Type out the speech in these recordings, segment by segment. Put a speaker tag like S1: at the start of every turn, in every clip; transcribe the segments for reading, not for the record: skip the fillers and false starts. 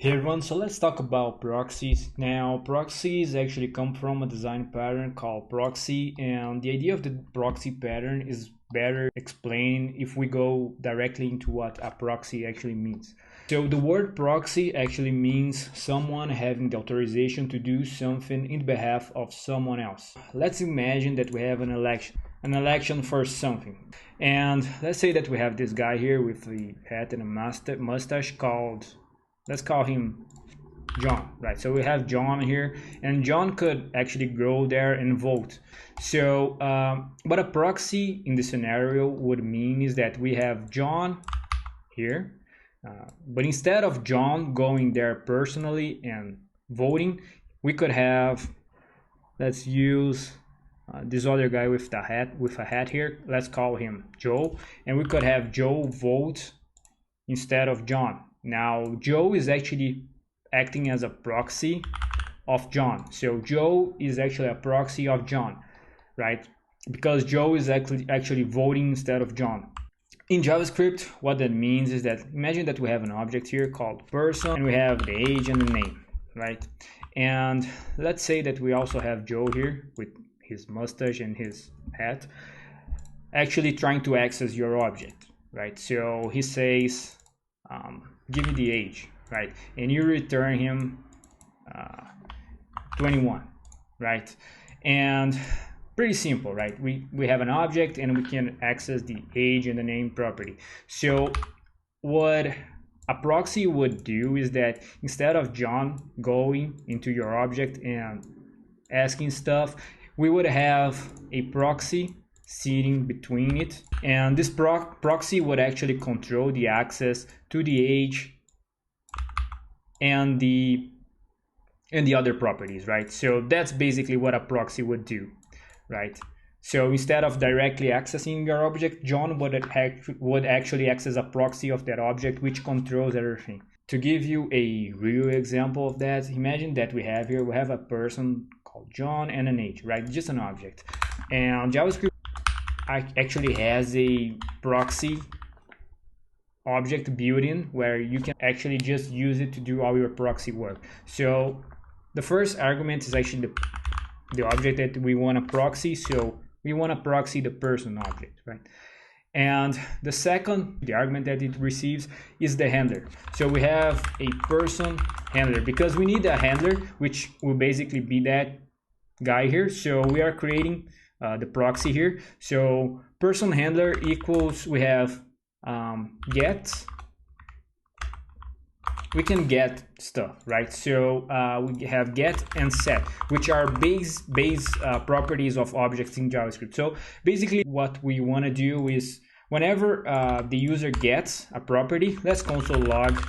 S1: Hey everyone, so let's talk about proxies. Now, proxies actually come from a design pattern called proxy, and the idea of the proxy pattern is better explained if we go directly into what a proxy actually means. So the word proxy actually means someone having the authorization to do something in behalf of someone else. Let's imagine that we have an election for something. And let's say that we have this guy here with the hat and a mustache called, let's call him John, right? So we have John here, and John could actually go there and vote. So what a proxy in this scenario would mean is that we have John here, but instead of John going there personally and voting, we could have, let's use this other guy with a hat here. Let's call him Joe, and we could have Joe vote instead of John. Now Joe is actually acting as a proxy of John. So Joe is actually a proxy of John, right? Because Joe is actually voting instead of John. In JavaScript, what that means is that imagine that we have an object here called person, and we have the age and the name, right? And let's say that we also have Joe here with his mustache and his hat actually trying to access your object, right? So he says, give me the age, right? And you return him 21, right? And pretty simple, right? We have an object and we can access the age and the name property. So what a proxy would do is that instead of John going into your object and asking stuff, we would have a proxy sitting between it, and this proxy would actually control the access to the age and the other properties, right? So that's basically what a proxy would do, right? So instead of directly accessing your object, John would actually access a proxy of that object which controls everything. To give you a real example of that, imagine that we have a person called John and an age, right? Just an object. And JavaScript actually has a proxy object built-in where you can actually just use it to do all your proxy work. So the first argument is actually the object that we want to proxy. So we want to proxy the person object, right? And the second, the argument that it receives is the handler. So we have a person handler because we need a handler which will basically be that guy here. So we are creating the proxy here. So person handler equals, we have get, we can get stuff, right? So we have get and set, which are base properties of objects in JavaScript. So basically what we want to do is whenever the user gets a property, let's console log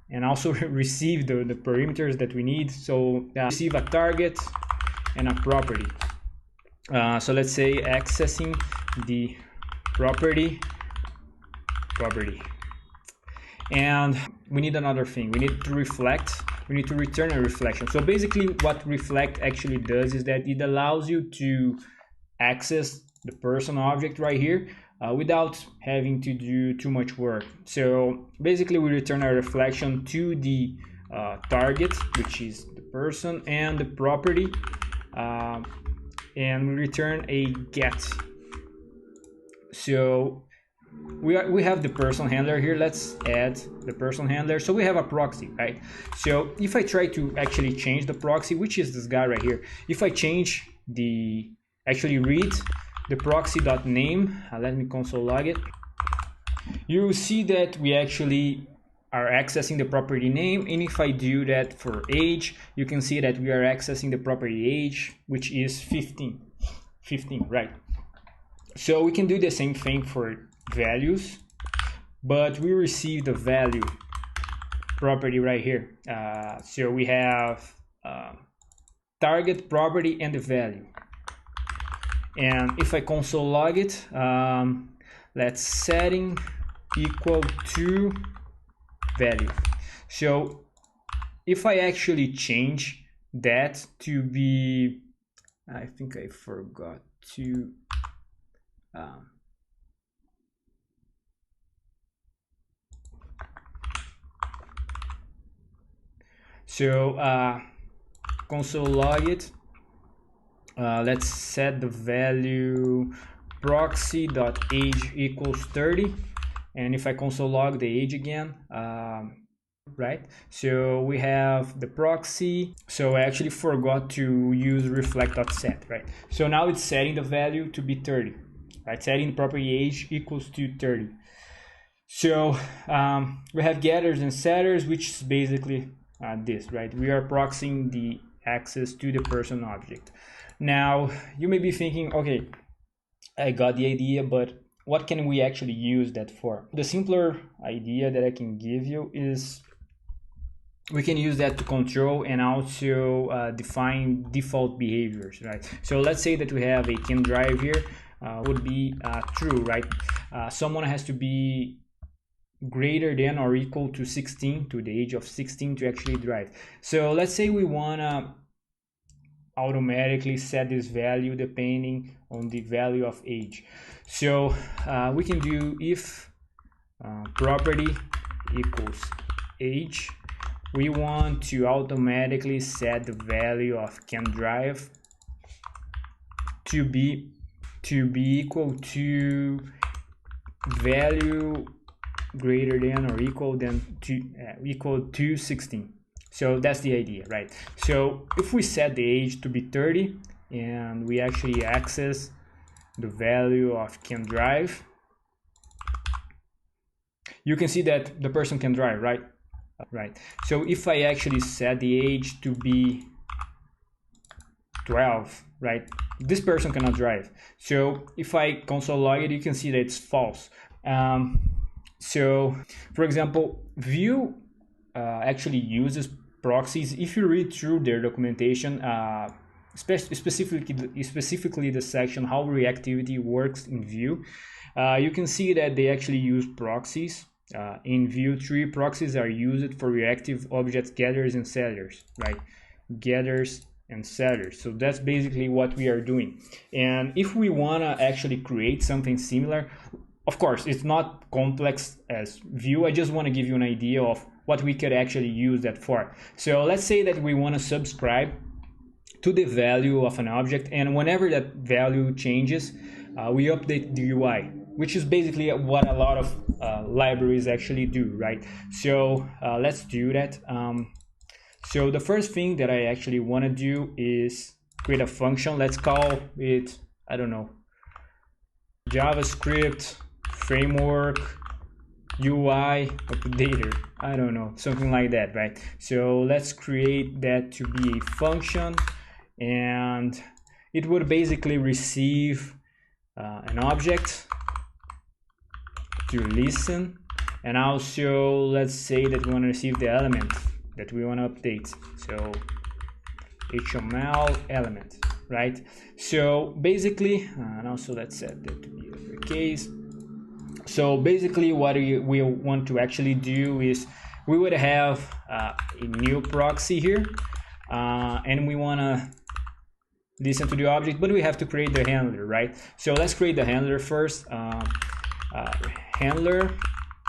S1: and also receive the parameters that we need. So receive a target and a property. So let's say accessing the property, and we need another thing. We need to return a reflection. So basically what reflect actually does is that it allows you to access the person object right here without having to do too much work. So basically we return a reflection to the target, which is the person, and the property, and we return a get. So we have the person handler here. Let's add the person handler. So we have a proxy, right? So if I try to actually change the proxy, which is this guy right here, if I change actually read the proxy.name, let me console log it, you will see that we actually are accessing the property name. And if I do that for age, you can see that we are accessing the property age, which is 15, right? So we can do the same thing for values, but we receive the value property right here. So we have target, property, and the value. And if I console log it, let's setting equal to value. So if I actually change that to be, I think I forgot to So console log it. Let's set the value proxy.age equals 30, and if I console log the age again, right, so we have the proxy. So I actually forgot to use reflect.set, right? So now it's setting the value to be 30, right? Setting the property age equals to 30. So we have getters and setters, which is basically this, right? We are proxying the access to the person object. Now you may be thinking, okay, I got the idea, but what can we actually use that for? The simpler idea that I can give you is we can use that to control and also define default behaviors, right? So let's say that we have a can drive here, would be true, right? Someone has to be greater than or equal to 16, to the age of 16 to actually drive. So let's say we wanna automatically set this value depending on the value of age. So we can do if property equals age, we want to automatically set the value of can drive to be equal to value greater than or equal to 16. So that's the idea, right? So if we set the age to be 30 and we actually access the value of can drive, you can see that the person can drive, right? Right. So if I actually set the age to be 12, right, this person cannot drive. So if I console log it, you can see that it's false. So for example, Vue actually uses proxies. If you read through their documentation, specifically the section how reactivity works in Vue, you can see that they actually use proxies. In Vue 3, proxies are used for reactive objects getters and setters, right? Getters and setters. So that's basically what we are doing. And if we want to actually create something similar, of course, it's not complex as Vue. I just want to give you an idea of what we could actually use that for. So let's say that we want to subscribe to the value of an object, and whenever that value changes, we update the UI, which is basically what a lot of libraries actually do, right? So let's do that. So the first thing that I actually want to do is create a function. Let's call it, I don't know, JavaScript framework UI updater, I don't know, something like that, right? So let's create that to be a function, and it would basically receive an object to listen, and also let's say that we want to receive the element that we want to update, so HTML element, right? So basically, and also let's set that to be uppercase. So basically what we want to actually do is we would have a new proxy here, and we want to listen to the object, but we have to create the handler, right? So let's create the handler first. Handler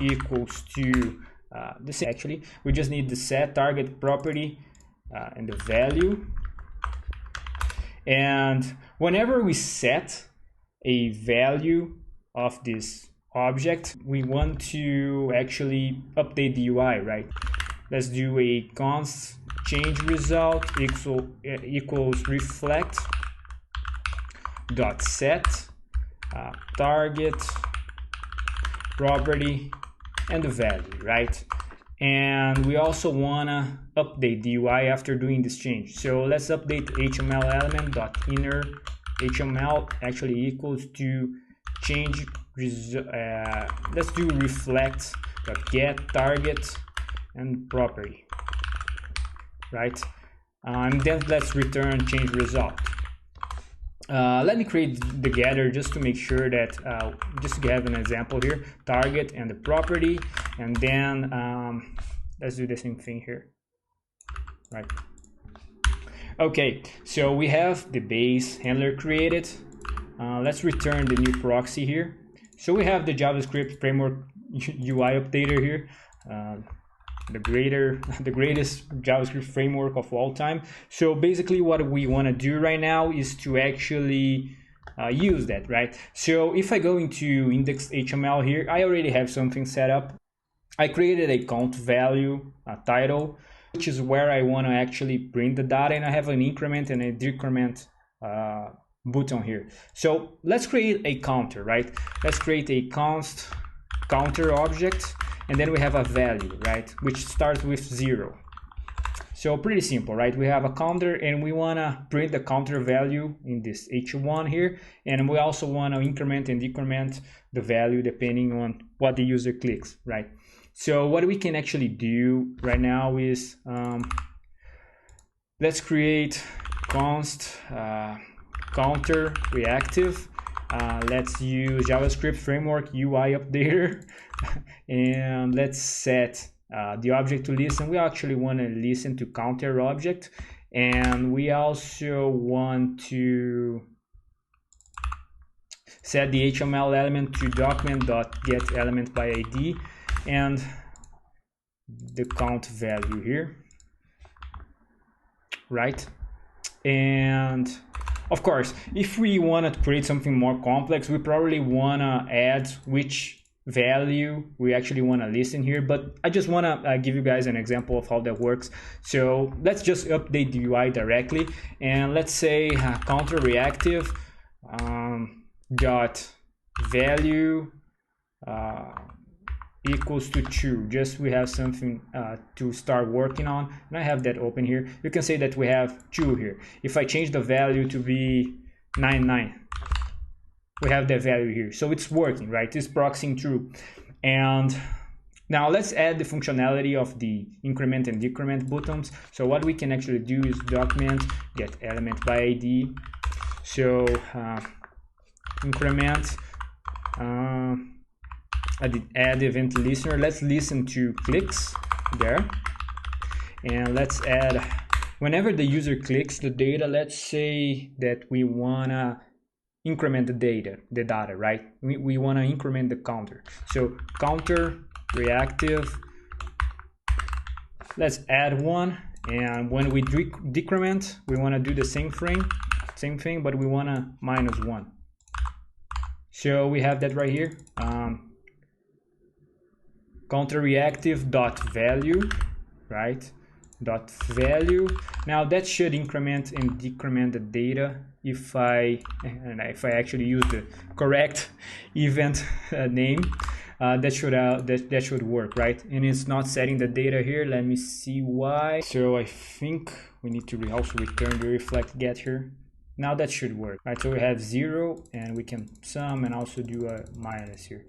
S1: equals to this. Actually, we just need the set target property and the value. And whenever we set a value of this object, we want to actually update the UI, right? Let's do a const change result equals reflect dot set target property and the value, right? And we also want to update the UI after doing this change. So let's update HTML element dot inner HTML actually equals to change let's do reflect dot get target and property, right? And then let's return change result. Let me create the getter just to make sure that just to have an example here, target and the property, and then let's do the same thing here, right? Okay, so we have the base handler created. Let's return the new proxy here. So we have the JavaScript framework UI updater here. the greatest JavaScript framework of all time. So basically what we want to do right now is to actually use that, right? So if I go into index.html here, I already have something set up. I created a count value, a title, which is where I want to actually print the data, and I have an increment and a decrement button here. So let's create a counter, right? Let's create a counter object, and then we have a value, right, which starts with 0. So pretty simple, right? We have a counter and we want to print the counter value in this h1 here, and we also want to increment and decrement the value depending on what the user clicks, right? So what we can actually do right now is let's create const counter reactive. Let's use JavaScript framework UI updater and let's set the object to listen. We actually want to listen to counter object, and we also want to set the HTML element to document.getElementById and the count value here, right? And of course, if we want to create something more complex, we probably want to add which value we actually want to listen here, but I just want to give you guys an example of how that works. So let's just update the UI directly, and let's say counter reactive dot value equals to 2. Just we have something to start working on, and I have that open here. You can say that we have 2 here. If I change the value to be 99, we have that value here. So it's working, right? It's proxying true. And now let's add the functionality of the increment and decrement buttons. So what we can actually do is document get element by ID. So increment add event listener. Let's listen to clicks there, and let's add whenever the user clicks the data. Let's say that we wanna increment the data, right? We want to increment the counter. So counter reactive, let's add 1, and when we decrement, we want to do the same thing, but we want to -1. So we have that right here. Counter reactive dot value, right? Dot value. Now that should increment and decrement the data if I actually use the correct event name. That should work, right? And it's not setting the data here. Let me see why. So I think we need to also return the reflect get here. Now that should work, right? So we have 0, and we can sum and also do a minus here.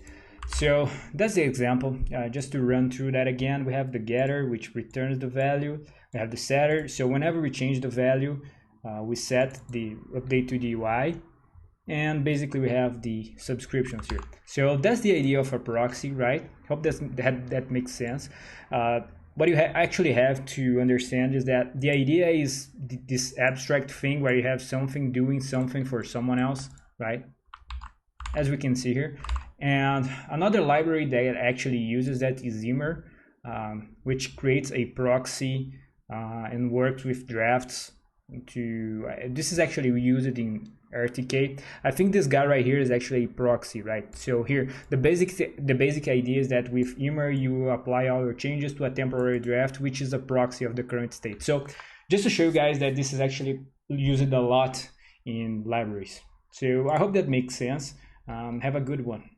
S1: So that's the example. Just to run through that again, we have the getter, which returns the value. We have the setter. So whenever we change the value, we set the update to the UI, and basically we have the subscriptions here. So that's the idea of a proxy, right? Hope that makes sense. What you actually have to understand is that the idea is this abstract thing where you have something doing something for someone else, right? As we can see here. And another library that actually uses that is Zimmer, which creates a proxy and works with drafts. This is actually used in RTK. I think this guy right here is actually a proxy, right? So here the basic idea is that with Immer you apply all your changes to a temporary draft, which is a proxy of the current state. So just to show you guys that this is actually used a lot in libraries. So I hope that makes sense. Have a good one.